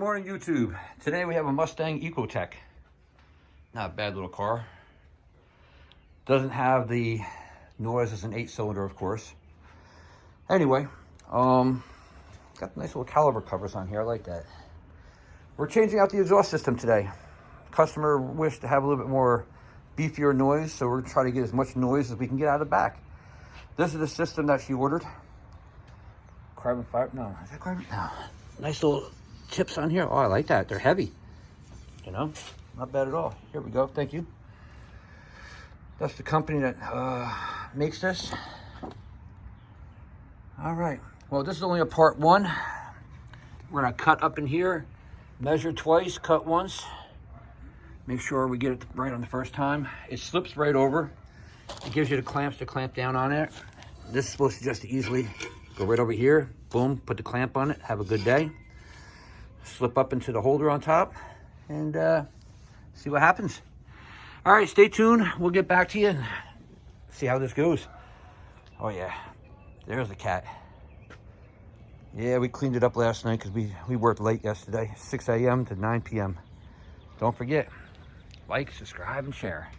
Morning YouTube. Today we have a Mustang Eco-Tech. Not a bad little car. Doesn't have the noise as an 8-cylinder, of course. Anyway, got nice little caliber covers on here. I like that. We're changing out the exhaust system today. Customer wished to have a little bit more beefier noise, so we're trying to get as much noise as we can get out of the back. This is the system that she ordered. Carbon fiber? No, is that carbon? No. Nice little tips on here. Oh, I like that. They're heavy. You know, not bad at all. Here we go. Thank you. That's the company that makes this. All right. Well, this is only a part one. We're going to cut up in here, measure twice, cut once. Make sure we get it right on the first time. It slips right over. It gives you the clamps to clamp down on it. This is supposed to just easily go right over here. Boom, put the clamp on it. Have a good day. Slip up into the holder on top and see what happens. All right, stay tuned. We'll get back to you and see how this goes. Oh yeah, there's the cat. Yeah, we cleaned it up last night because we worked late yesterday, 6 a.m. to 9 p.m. Don't forget, like, subscribe, and share.